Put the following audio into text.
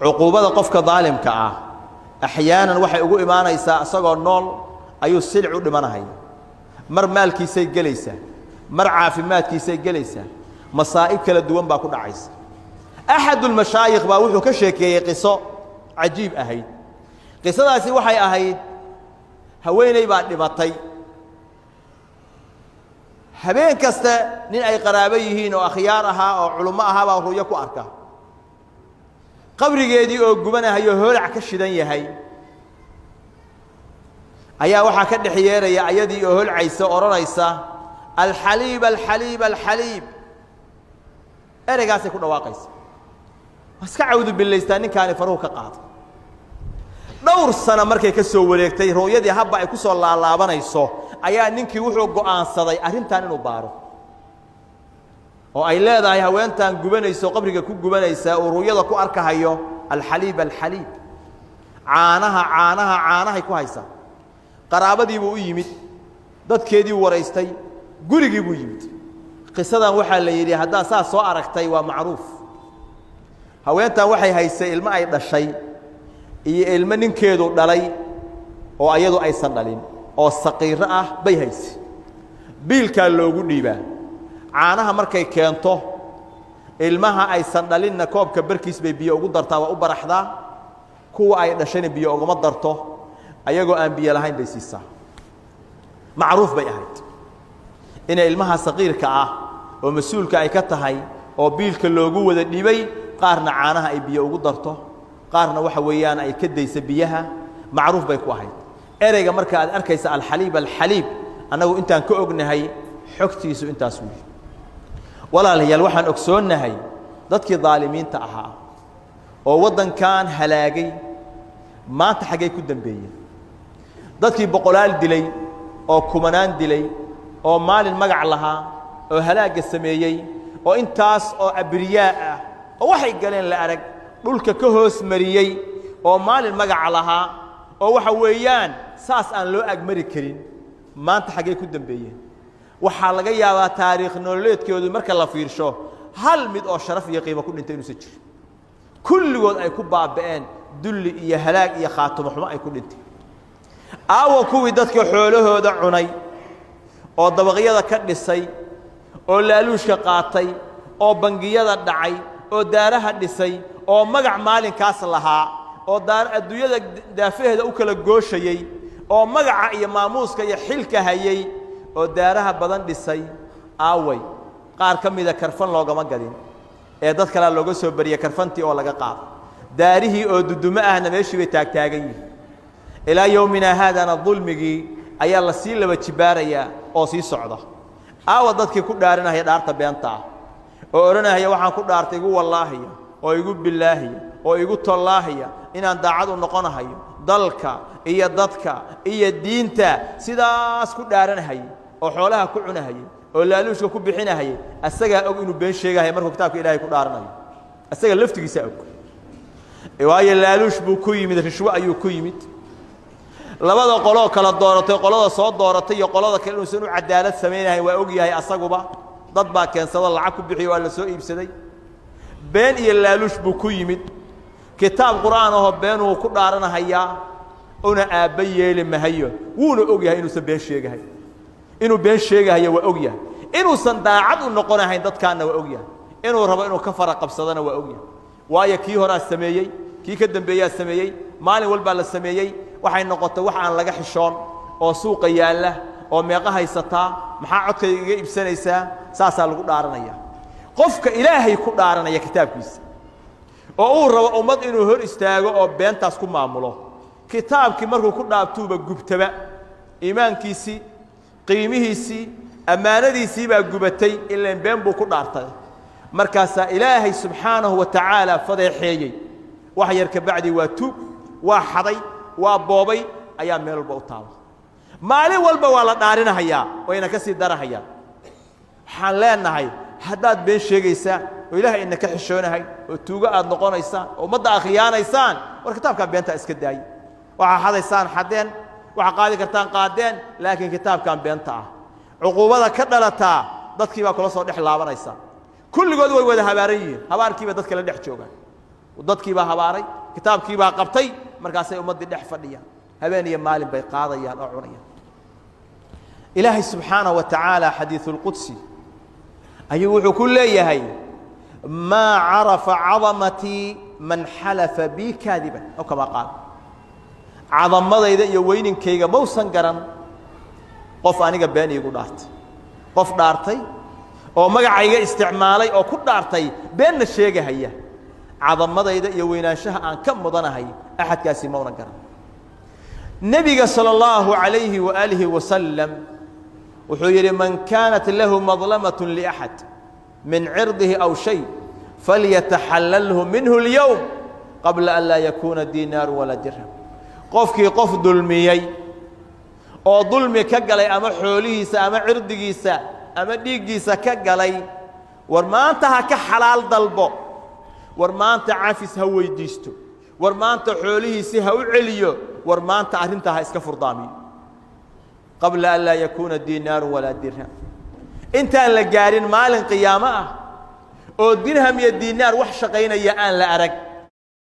عقوبة قفك ظالم كأ أحيانا وحي يقول إيمانا يسا أصغر نول أيو السلع لمن هي مر مالكي سي جليسة مر عافماتكي سي جليسة مصائب كلا دوان باكون عايز أحد المشايخ باوحو كشيكي قصة عجيب أهيد قصة داسي وحي أهيد هويني بعد لبطي habeen kasta nin ay qaraabo yihiin oo akhyaar aha oo culimo aha baa ruuyo ku arka qabrigeedii oo gubanahayo hoolac ka shidan yahay ayaa waxa ka dhaxyeeraya ayadii oo holcaysa oranaysa alxaliib alxaliib alxaliib eragaas ku dhawaaqaysa iska cawdu billaystaan ninkaani faruhu ka qaad dhowr sano markay ka soo wareegtay ruuyadii habba ay ku soo laalaabanayso ayaa ninkii wuxuu go'aansaday arrintan inuu baaro oo ay leedahay haweentan gubanayso qabriga ku gubanaysa oo ruuyada ku arkahayo alxaliib alxaliib caanaha ku haysa qaraabadii buu u yimid dadkeedii wareystay gurigii buu yimid qisadan waxa la yiri hadaa saa soo aragtay waa macruuf haweentan waxay haysay ilmo ay dhashay iyo ilmo ninkeedu dhalay oo ayadu aysan dhalin oo saqiir ah bay haysay biilka loogu dhiibaa caanaha markay keento ilmaha aysan dhalinna koobka barkiis bay biyo ugu dartaa waa u baraxdaa kuwa ay dhashayna biyo uga darto ayagoo aan biyo lahayn bay siisaa macruuf bay ahayd in ilmaha saqiirka ah oo mas'uulka ay ka tahay oo biilka loogu wada dhibay qaarna caanaha ay biyo ugu darto qaarna waxa weeyaan ay ka daysa biyaha macruuf bay ku ahayd ereyga marka aad arkaysa alxaliib alxaliib anagu intaan ka ognahay xogtiisu intaas weey walaalayaal waxaan ogsoonahay dadkii dhaalimiinta ahaa oo wadankan halaagay maanta xagee ku dambeeyay dadkii boqolaal dilay oo kumanaan dilay oo maalin magac lahaa oo halaaga sameeyay oo intaas oo abriyaa ah oo waxay galeen la arag dhulka ka hoos mariyay oo maalin magac lahaa oo waxa weeyaan saas aan loo agmari karin maanta xagee ku dambeeyay waxa laga yaabaa taariikh nololeedkoodu marka la fiirsho hal mid oo sharaf iyo qiimo ku dhintay inuu sajir kulligood ay ku baaba'een dulli iyo halaag iyo khaatimo xumo ay ku dhintay aawo kuwii dadka xoolahooda cunay oo dabaqyada ka dhisay oo laaluushka qaatay oo bangiyada dhacay oo daaraha dhisay oo magac maalinkaas lahaa oo daar adduunyada daafaheeda u kala gooshayay oo magaca iyo maamuuska iyo xilka hayay oo daaraha badan dhisay aaway qaar kamida karfan loogama gadin ee dad kale looga soo bariyay karfantii oo laga qaado daarihii oo dudumo ahna meeshii bay taagtaagan yihiin ilaa yawmina haadana dhulmigi ayaa la sii laba jibaaraya oo sii socda aawa dadkii ku dhaaranaya dhaarta beenta oo oranaya waxaan ku dhaartay igu wallaahi oo igu billaahi oo igu tallaahiya inaan daacad u noqonahayo dalka iyo dadka iyo diinta sidaas ku dhaaranahay oo xoolaha ku cunahay oo laaluushka ku bixinahay asaga og inuu been sheegahay markuu kitaabka Ilaahay ku dhaaranayo asaga laftigiisa og waayo laaluush buu ku yimid rishwa ayuu ku yimid labada qolo kala dooratay qolada soo dooratay iyo qolada kale inuu soo cadaalad sameeyay waa og yahay asaguba dad baa keensada lacag ku bixiyo waa la soo iibsaday been iyo laaluush buu ku yimid kitaab quraan oo been uu ku dhaaranaya una aaba yeeli mahayo wuuna og yahay inuu been sheegahay inuu been sheegahay waa og yahay inuu san daacad u noqonahay dadkaana waa og yahay inuu rabo inuu ka fara qabsadana waa og yahay waayo kii hore sameeyay kii ka dambeeyay sameeyay maalin walba la sameeyay waxay noqotay wax aan laga xishoon oo suuqa yaala oo meeqa haysataa maxaa codkayga iibsanaysaa saasa lagu dhaaranaya qofka Ilaahay ku dhaaranaya kitaabkiisa oo uu rabo ummad inuu hor istaago oo beentaas ku maamulo kitaabkii markuu ku dhaabtuuba gubtaba iimaankiisi qiimihiisi amaanadiisi baa gubatay ilaa been buu ku dhaartay markaas Ilaahay subhanahu wa ta'ala fadeexeeyay wax yar ka bacdi waa tuub waa xaday waa boobay ayaa meel walba u taalo maalin walba waa la dhaarinayaa wayna ka sii darahayaa waxaan leenahay haddaad been sheegaysaa oo Ilaahay inna ka xishoonahay oo tuuga aad noqonaysaan oo ummadda akhriyaanaysaan war kitaabka beenta iska daay waxa hadaysaan xadeen waxa qaadi kartaan qaadeen laakiin kitaabkan beenta ah cuquubada ka dhalata dadkii baa kula soo dhex laabanaysa kulligood way wada habaaran yihiin habaarkiiba dadka la dhex joogaan dadkii baa habaaray kitaabkii baa qabtay markaasay ummadii dhex fadhiyaan habeen iyo maalin bay qaadayaan oo cunayaan ilaahay subxaanahu wa tacaala xadiiثul qudsi ayuu wuxuu ku leeyahay maa carafa cadamatii man xalafa bii kaadiban aw kamaa qaal cadamadayda iyo weyninkayga mausan garan qof aniga been iigu dhaartay qof dhaartay oo magacayga isticmaalay oo ku dhaartay beenna sheegahaya cadamadayda iyo weynaanshaha aan ka mudanahay axadkaasi mauna garan nebiga salى اllahu عalayhi waalihi wasalam wuxuu yidhi man kaanat lahu madlamaة liأxad min cirdihi aw shay falyataxalalhu minhu اlyowm qabla an laa yakuuna dinaaru walaa dirham qofkii qof dulmiyey oo dulmi ka galay ama xoolihiisa ama cirdigiisa ama dhiiggiisa ka galay war maanta ha ka xalaal dalbo war maanta cafis ha weydiisto war maanta xoolihiisii ha u celiyo war maanta arrintaa ha iska furdaamiyo qabla an laa yakuuna dinaaru walaa dirham intaan la gaarin maalin qiyaamo ah oo dirham iyo dinaar wax shaqaynaya aan la arag